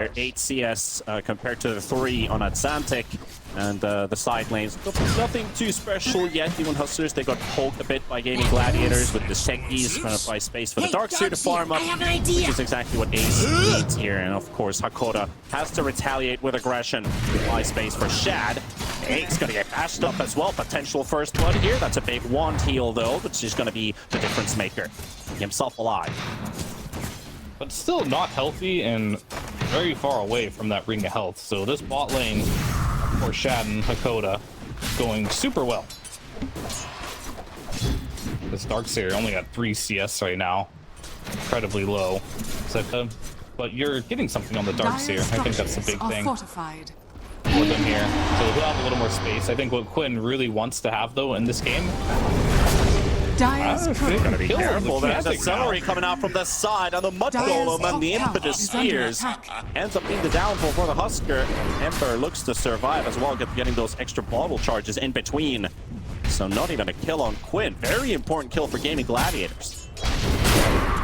there. 8 CS compared to the 3 on Atlantic. And the side lanes, nothing too special yet. Demon Hustlers, they got poked a bit by Gaming Gladiators with the Techies, trying to buy space for the Darkseer to farm up, which is exactly what Ace needs here. And of course, Hakoda has to retaliate with aggression, buy space for Shad. Ace gonna get bashed up as well. Potential first blood here. That's a big wand heal though, which is gonna be the difference maker. Keep himself alive. But still not healthy and very far away from that ring of health. So this bot lane for Shad and Hakoda going super well. This Darkseer only got 3 CS right now. Incredibly low. So, but you're getting something on the Darkseer. I think that's the big thing for them here. So he'll have a little more space. I think what Quinn really wants to have though in this game. Gotta be careful. There's a celery coming out from the side on the Mud Golem, and the Impetus Spears ends up being the downfall for the Husker. Ember looks to survive as well, getting those extra bottle charges in between. So not even a kill on Quinn. Very important kill for Gaming Gladiators.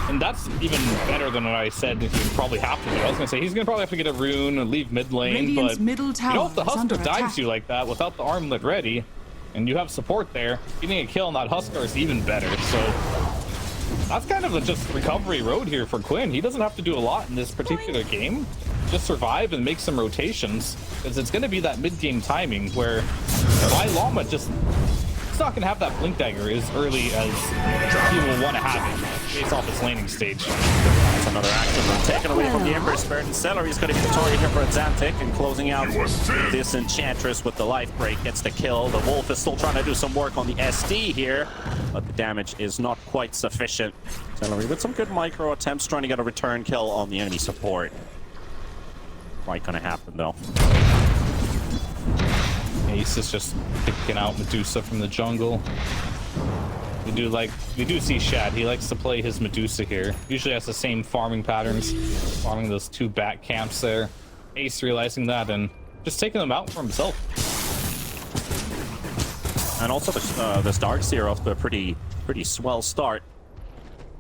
And that's even better than what I said he'd probably have to do. I was gonna say he's gonna probably have to get a rune and leave mid lane, but you know, if the Husker dives you like that without the armlet ready, and you have support there, getting a kill on that Husker is even better. So that's kind of a just recovery road here for Quinn. He doesn't have to do a lot in this particular game. Just survive and make some rotations, because it's going to be that mid-game timing where Llama just... He's not going to have that Blink Dagger as early as he will want to have it based off his laning stage. That's another action rune taken away from the Ember Spirit, and Celery's going to be the target here for Atlantic, and closing out this Enchantress with the life break gets the kill. The Wolf is still trying to do some work on the SD here, but the damage is not quite sufficient. Celery with some good micro attempts trying to get a return kill on the enemy support. Quite going to happen though. Ace is just picking out Medusa from the jungle. We do see Shad. He likes to play his Medusa here. Usually has the same farming patterns, farming those 2 back camps there. Ace realizing that and just taking them out for himself. And also this Darkseer off to a pretty swell start.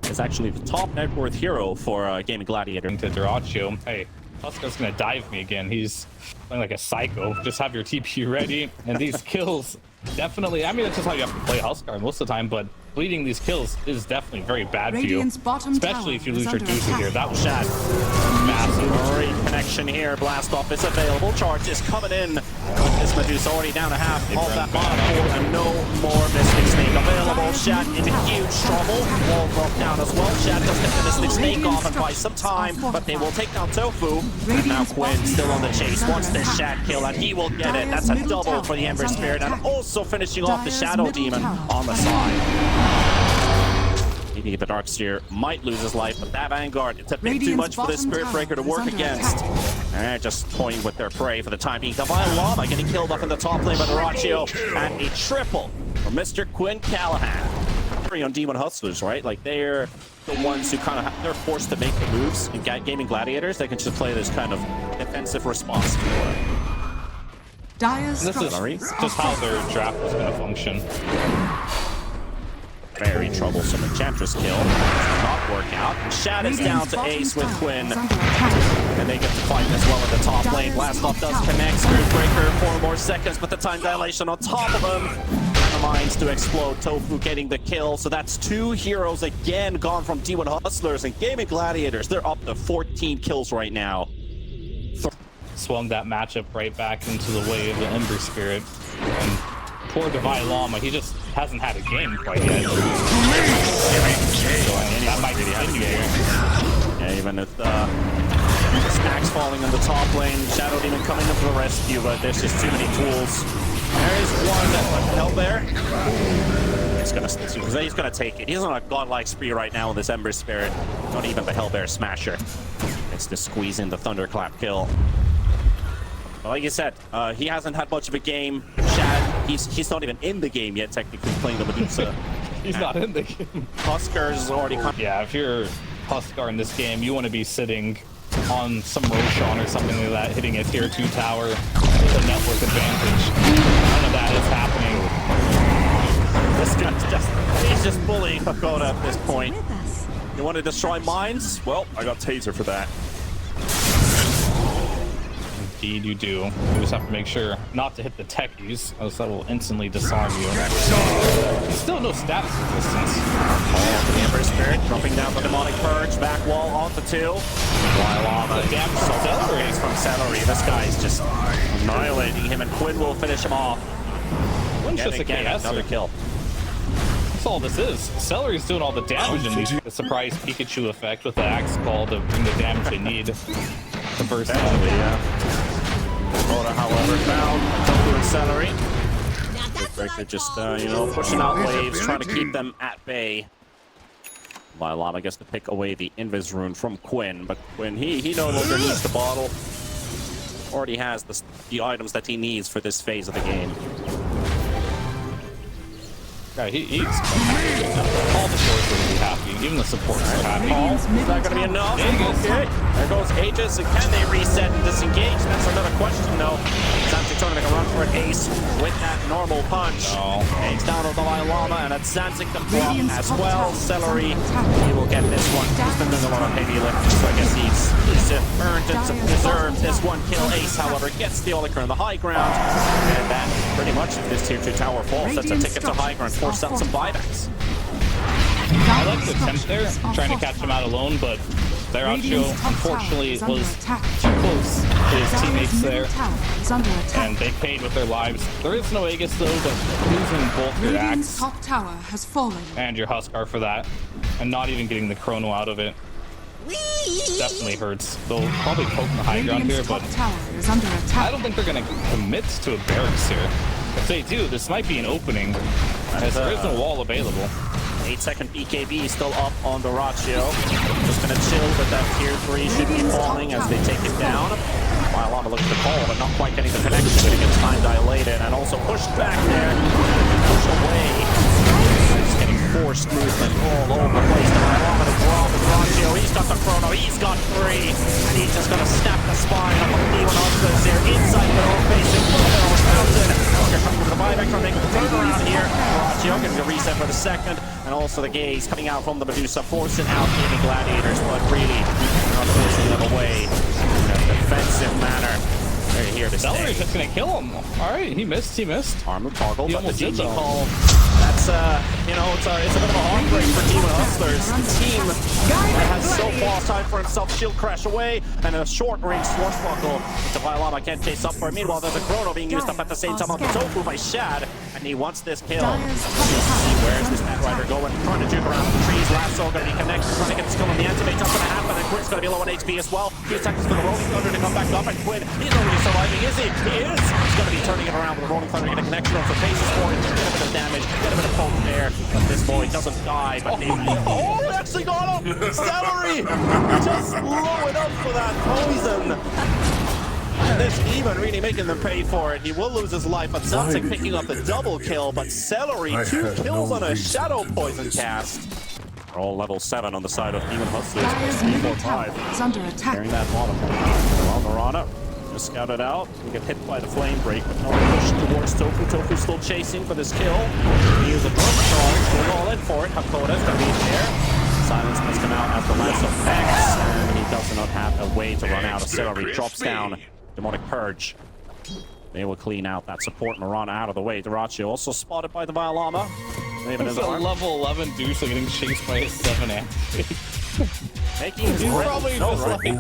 It's actually the top net worth hero for Gaming Gladiator. Into Duracio. Hey, Huskar's gonna dive me again. He's playing like a psycho. Just have your TP ready, and these kills definitely. I mean, that's just how you have to play Huskar most of the time. But bleeding these kills is definitely very bad for you, especially if you lose your Deuce here. That was Shad. Massive. Great connection here. Blast off is available. Charge is coming in. This Medusa already down a half. All that mana pool, and no more Mystic Snake available. Shad in huge trouble. Wall broke down as well. Shad does get the Mystic Snake off and buy some time, but they will take down Tofu. And now Quinn still on the chase. Wants this Shad kill, and he will get it. That's a double for the Ember Spirit, and also finishing off the Shadow Demon on the side. Maybe the Darkseer might lose his life, but that Vanguard, it's a bit too much for this Spirit Breaker to work against. And they're just toying with their prey for the time being. Divine Llama getting killed up in the top lane by Duracio, and a triple for Mr. Quinn Callahan. On Demon Hustlers, right? Like, they're the ones who kind of they're forced to make the moves in Gaming Gladiators. They can just play this kind of defensive response. This is just how their draft is going to function. Very troublesome Enchantress kill. Does not work out. Shad is down to Ace with Quinn. And they get to fight as well in the top lane. Blastoff does connect. Spirit Breaker, 4 more seconds, but the time dilation on top of him. Mines to explode. Tofu getting the kill. So that's 2 heroes again gone from Demon Hustlers, and Gaming Gladiators, they're up to 14 kills right now. Swung that matchup right back into the way of the Ember Spirit. And poor Divine Llama, he just hasn't had a game quite yet. So, that might continue here. Yeah, even with the stacks falling in the top lane, Shadow Demon coming up to the rescue, but there's just too many tools. There is one that held there. He's gonna take it. He's on a godlike spree right now with this Ember Spirit. Not even the Hellbear Smasher. It's to squeeze in the Thunderclap kill. But like you said, he hasn't had much of a game. Shad, he's not even in the game yet, technically playing the Medusa. He's not in the game. Huskar's already come. Yeah, if you're Huskar in this game, you want to be sitting on some Roshan or something like that, hitting a tier 2 tower with a network advantage. None of that is happening. This guy's he's just bullying Hakoda at this point. You want to destroy mines? Well, I got Taser for that. speed, you do. You just have to make sure not to hit the techies, else that will instantly disarm you. Still no status resistance. The Ember Spirit dropping down the Demonic Purge, back wall onto 2. While The damage from Celery. From Celery. This guy's just annihilating him, and Quinn will finish him off. Quinn's just a KS. Another kill. That's all this is. Celery's doing all the damage in the surprise Pikachu effect with the Axe Call to bring the damage they need to burst out. Dota, however, found Tofu and Celery. They're just, you know, pushing out waves, trying to keep them at bay. Lama gets to pick away the Invis rune from Quinn, but Quinn, he no longer needs the bottle. Already has the items that he needs for this phase of the game. Yeah, he's all the supports are really happy. Even the supports are happy. Is that going to be enough? Okay. There goes Aegis. And can they reset and disengage? That's another question, though. Santic trying to make a run for an ace with that normal punch. No. Ace down on the Llama, and it's Santic the block as well. Celery, he will get this one. He's been doing a lot of heavy lifting, so I guess he's earned and deserved this one kill. Ace, however, gets the Oliker on the high ground. And that pretty much, if this tier 2 tower falls, that's a ticket to high ground. Force out some buybacks. I like the attempt there, trying to catch him out alone, but their outro, unfortunately, was too close to his teammates there, and they paid with their lives. There is no Aegis though, but losing both your Axe top tower has fallen and your Huskar for that, and not even getting the Chrono out of it, definitely hurts. They'll probably poke the high ground here, but I don't think they're going to commit to a barracks here. If they do, this might be an opening, as there is no wall available. 8-second BKB still up on the Ratio. Just gonna chill, but that tier 3 should be falling as they take it down. While Lama looks to call, but not quite getting the connection, but it gets time dilated and also pushed back there. Pushed away. Just getting forced movement all over the place. Lama to draw with Ratio. He's got the Chrono, he's got 3. And he's just gonna snap the spine up on the Hustlers there inside the own facing Fountain. They're coming to the buyback, trying to make a turnaround here. Ratio getting a reset for the second. And also the gaze coming out from the Medusa, forcing out the Gladiators, but really not forcing them away in a defensive manner. They're here to stay. Celery's just gonna kill him. All right, he missed. Armor toggle, He but the almost did, GG though. call. That's, you know, it's a bit of a heartbreak for Team Hustlers. The team that has so far time for himself, shield crash away, and a short-range swashbuckle. Lama can't chase up for it. Meanwhile, there's a Chrono being used up at the same time on the Tofu by Shad, and he wants this kill. Where's this Batrider going? Trying to juke around the trees. Lasso going to be connected, trying to get the skill on the Antimate's not going to happen, and Quinn's going to be low on HP as well. Few seconds for the Rolling Thunder to come back up, and Quinn, he's already surviving, is he? He is! He's going to be turning it around with the Rolling Thunder, get a connection on for Faces for it, get a bit of damage, get a bit of poke there, but this boy doesn't die, but he actually got him! Celery! Just blowing up for that poison! And this demon really making them pay for it. He will lose his life, but Santic picking up the double kill, but Celery, 2 kills on a Shadow Poison cast. They're all level 7 on the side of Demon Hustlers. 3-4-5. is under attack. Carrying that bottom. Well, Marana just scouted out. We get hit by the flame break, but no push towards Tofu. Tofu still chasing for this kill. He used a drone charge, going all in for it. Hakoda's gonna be there. Silence must come out as the last effects, and he does not have a way to run out of Celery. Drops down. Demonic Purge. They will clean out that support Marana out of the way. Dyrachio also spotted by the Violama. It's a level 11 Deuce getting chased by a 7 anti. Making his probably no, just right. like... Oh,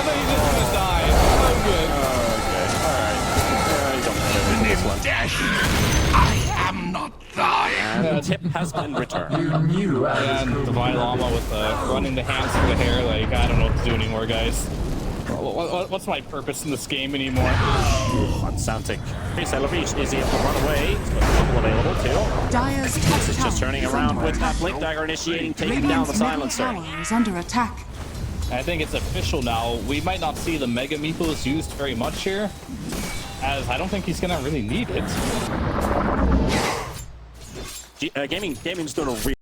no, he's just gonna die. Oh, good. Okay, alright. You don't have this one. I am not dying. And the tip has been returned. And the Violama with running the hands through the hair, like, I don't know what to do anymore, guys. What's my purpose in this game anymore? On Santic. Celery is able to run away. He's got a couple available too. Dire's top This is just turning around with that Blink Dagger initiating, taking down the Silencer. tower is under attack. I think it's official now. We might not see the Mega Meepos used very much here, as I don't think he's gonna really need it. Gaming's doing a real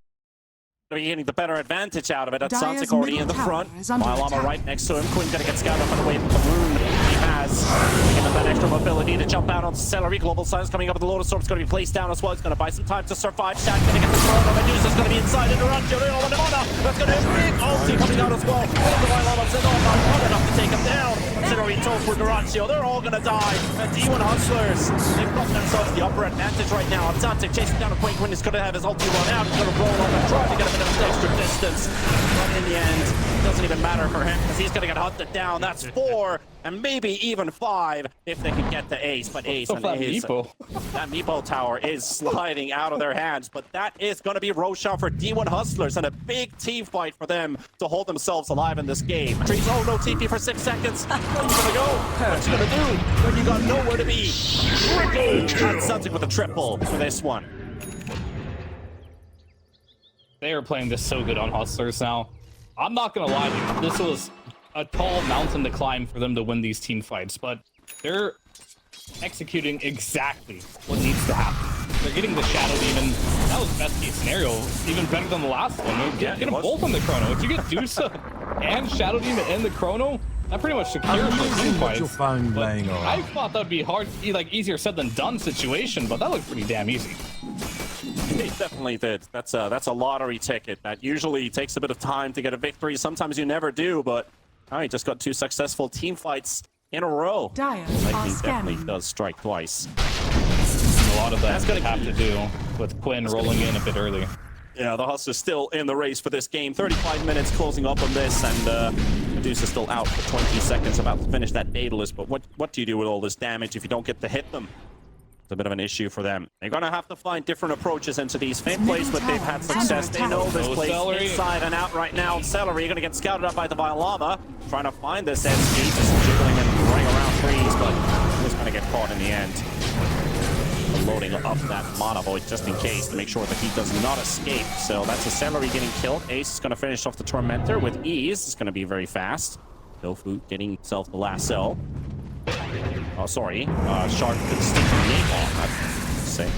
getting the better advantage out of it. That's Dire's Santic already in the middle front. tower is under Lama attack. right next to him. Quinn gonna get scouted up and away from the rune he has. Giving him that extra mobility to jump out on Celery. Global Silence coming up with the Lotus Orb's gonna be placed down as well. He's gonna buy some time to survive. Shad gonna get the throw. Medusa's gonna be inside in the run. That's gonna be a big ulti coming out as well. The Lama sent off, not enough to take him down. Considering go for Durazio. They're all gonna die. And D1 Hustlers, they've got themselves the upper advantage right now. Atlantic chasing down a Quake when he's gonna have his ulti run out. He's gonna roll up and try to get a bit of extra distance. But in the end, it doesn't even matter for him because he's gonna get hunted down. That's 4 and maybe even 5 if they can get to Ace. But Ace and his that Meepo tower is sliding out of their hands. But that is gonna be Roshan for D1 Hustlers and a big team fight for them to hold themselves alive in this game. Trees, oh no TP for 6 seconds. Where are you gonna go? What you gonna do? When you got nowhere to be. And something with a triple for this one. They are playing this so good on Hustlers now. I'm not gonna lie to you, this was a tall mountain to climb for them to win these team fights, but they're executing exactly what needs to happen. They're getting the Shadow Demon. That was best case scenario, even better than the last one. Get them both on the Chrono. If you get Dusa and Shadow Demon in the Chrono, that pretty much secures the team fights. I thought that would be hard, like easier said than done situation, but that looked pretty damn easy. It definitely did. That's a lottery ticket that usually takes a bit of time to get a victory. Sometimes you never do, but all right, just got 2 successful team fights in a row. Lightning definitely does strike twice. A lot of that's going to have to do with Quinn rolling in a bit early. Yeah, the Hustlers still in the race for this game. 35 minutes closing up on this, and Medusa's still out for 20 seconds, about to finish that Daedalus. But what do you do with all this damage if you don't get to hit them? It's a bit of an issue for them. They're going to have to find different approaches into these faint plays, but they've had success. They know this place inside and out right now. Celery going to get scouted up by the Violama, trying to find this SG, just jiggling and running around trees, but he's going to get caught in the end. Loading up that Mana Void just in case to make sure that he does not escape. So that's a Celery getting killed. Ace is going to finish off the Tormentor with ease. It's going to be very fast. Tofu getting himself the lasso. Oh, sorry. Shark could stick the napalm, I'd say.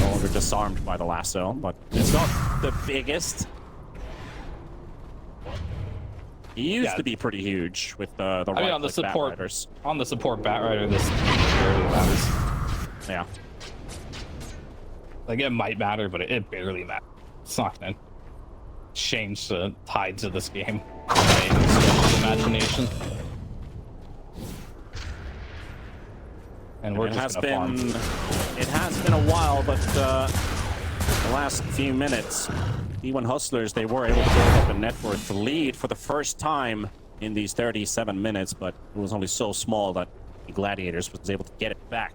No longer disarmed by the lasso, but it's not the biggest. He used to be pretty huge with the I mean, on the support Batrider, this barely matters. Yeah. Like, it might matter, but it barely matters. It's not gonna change the tides of this game. Imagination. And we're just gonna farm. It has been a while, but the last few minutes, D1 Hustlers, they were able to build up a net worth lead for the first time in these 37 minutes, but it was only so small that the Gladiators was able to get it back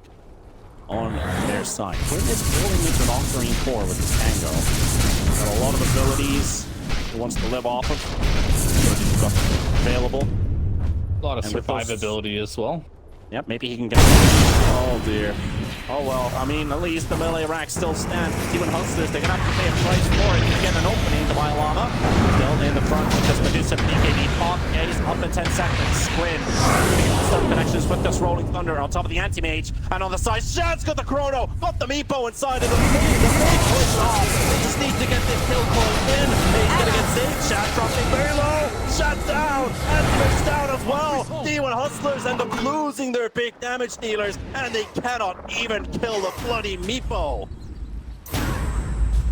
on their side. Quinn is building into an Octarine core with his Tango. Got a lot of abilities he wants to live off of. He's got available. A lot of survivability as well. Yep, maybe he can get... Oh, dear. Oh, well, I mean, at least the melee rack still stands. D1 Hustlers, they're going to have to pay a price for it to get an opening to Violama. Still in the front with this Medusa BKB pop. Yeah, he's up in 10 seconds. Squid. Some connections with this Rolling Thunder on top of the Anti-Mage. And on the side, Shad's got the Chrono. Got the Meepo inside of the main. The main push off. They just need to get this kill call in. He's going to get saved. Shad dropping very low. Shad down. And Chris down as well. D1 Hustlers end up losing their big damage dealers. And they cannot even kill the bloody Meepo.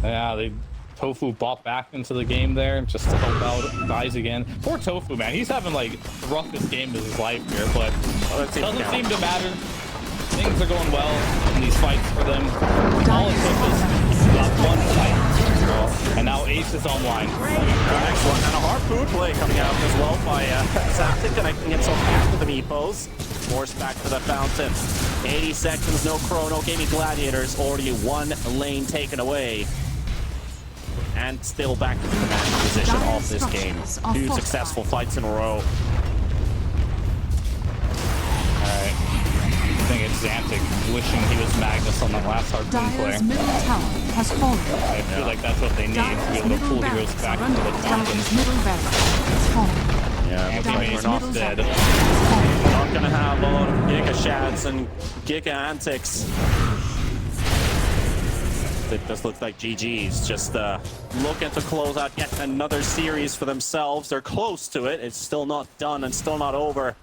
Yeah, Tofu bought back into the game there just to help out. Dies again. Poor Tofu, man. He's having like the roughest game of his life here, but it doesn't seem to matter. Things are going well in these fights for them. All it took was one fight. And now Ace is online. Next one, and a harpoon play coming out as well by Zaptic, connecting himself back to the Meepos. Forced back to the fountain. 80 seconds, no Chrono. Gaming Gladiators, already one lane taken away. And still back to the command position of this game. 2 successful fights in a row. Alright. I think it's Xantic wishing he was Magnus on the last harpoon play. Middle tower has fallen. I feel like that's what they need to be able to pull heroes back to the fountain. Middle has fallen. Yeah, we're not dead. We're not gonna have a lot of Giga Shads and Giga Antics. It just looks like GG's just looking to close out yet another series for themselves. They're close to it. It's still not done and still not over.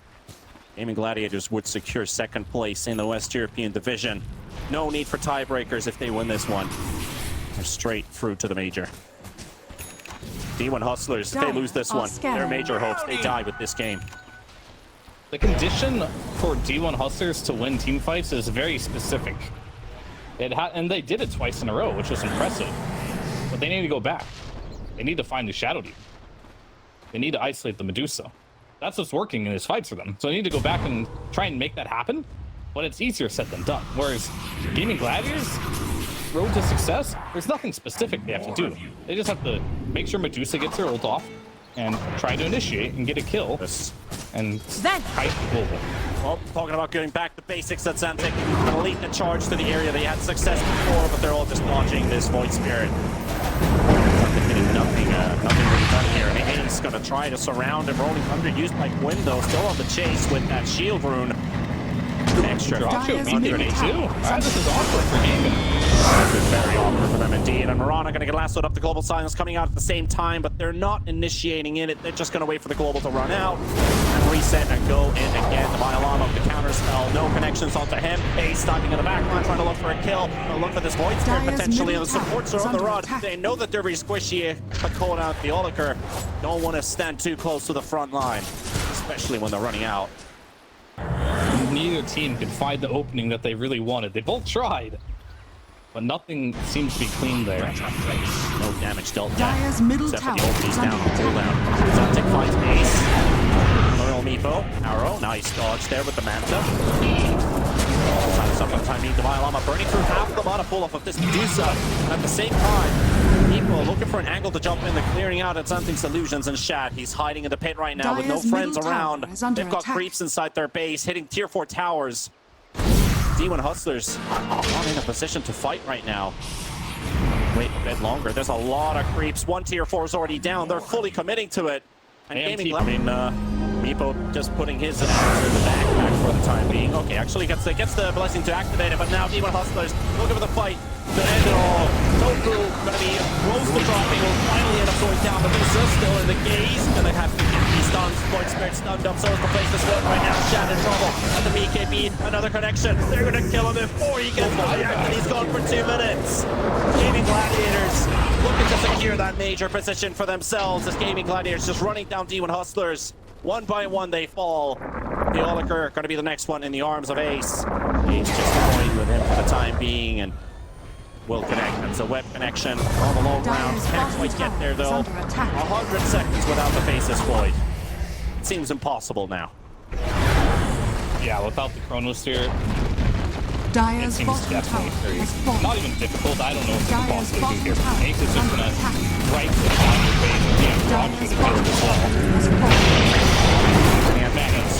Gaming Gladiators would secure second place in the West European Division. No need for tiebreakers if they win this one. They're straight through to the major. D1 Hustlers, if they lose this one, their major hopes, they die with this game. The condition for D1 Hustlers to win team fights is very specific. And they did it twice in a row, which was impressive. But they need to go back. They need to find the Shadow Demon. They need to isolate the Medusa. That's what's working in his fights for them. So they need to go back and try and make that happen. But it's easier said than done. Whereas Gaming Gladiators, road to success, there's nothing specific they have to do. They just have to make sure Medusa gets her ult off and try to initiate and get a kill and kite global. Well, talking about going back to basics, that's Zantic gonna lead the charge to the area they had success before, but they're all just dodging this Void Spirit. Nothing really done here. Hayes gonna try to surround him. Rolling Thunder used by Window, still on the chase with that shield rune. Extra drop shield grenade too. This is awkward for gaming. This is very awkward for them indeed. And Mirana gonna get lassoed up. The global silence coming out at the same time, but they're not initiating in it. They're just gonna wait for the global to run out and reset and go in again. The Violama of the counter spell. No connections onto him. Ace diving in the back line, trying to look for a kill. Look for this Void Spirit potentially, and the supports are on the run. They know that they're very squishy, but calling out the Oliker. Don't want to stand too close to the front line, especially when they're running out. Neither team could find the opening that they really wanted. They both tried, but nothing seems to be clean there. No damage dealt Dire's middle except for tower the ulti's is down under on cooldown. Zantic finds Ace. Little Meepo. Arrow. Nice dodge there with the Manta. Time need the Violama burning through half the mana pull off of this Medusa. And at the same time, Meepo looking for an angle to jump in. They're clearing out at Zantic's illusions and Shad. He's hiding in the pit right now with no friends around. They've got creeps inside their base, hitting tier 4 towers. D1 Hustlers not in a position to fight right now. Wait a bit longer. There's a lot of creeps. One tier 4 is already down. They're fully committing to it. And gaming, I mean, Meepo just putting his answer in the backpack for the time being. Okay, actually gets the blessing to activate it, but now D1 Hustlers looking for the fight to end it all. Toku gonna be close to dropping, will finally end up going down, but this is still in the gaze. Gonna have to get these stuns. Void Spirit stunned up, so is the place to slip right now. Shad in trouble. And the BKB, another connection. They're gonna kill him before he gets the react, and he's gone for 2 minutes. Gaming Gladiators looking to secure that major position for themselves as Gaming Gladiators just running down D1 Hustlers. One by one they fall. The Oliker going to be the next one in the arms of Ace. Ace just toying with him for the time being and will connect. That's a web connection on the low ground. Can't quite get there though. 100 seconds without the Faceless Void. It seems impossible now. Yeah, without the Chronosphere, it Dire's seems bottom definitely tower very, has fallen. not even difficult. I don't know if it's Dire's possible to do here. bottom Ace is just tower gonna is under attack. right click on your face and yeah, drop you Dire's the kill bottom as tower well. has fallen.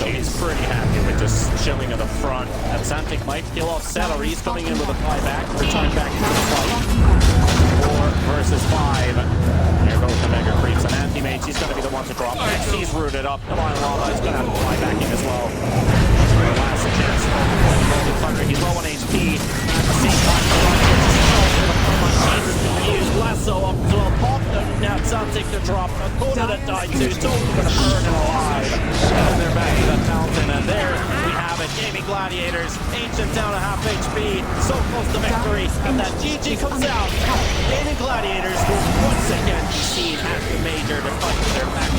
So he's pretty happy with just chilling in the front. And Zantic might kill off Celery. He's coming in with a buyback. Return back into the fight. 4 versus 5. There goes the Mega Creeps and Anti-Mage. He's going to be the one to drop next. He's rooted up. The Violama is going to have to fly back in as well. Last chance. Golden Thunder. He's low on HP. At the same time, use Lasso up to a pop. Now Zantic to drop. Dakota to die too. Total going to burn him alive. And they're back to that fountain. And there we have it. Gaming Gladiators. Ancient down to half HP. So close to victory. And that GG comes out. Gaming Gladiators will once again be seen at the major to fight their back.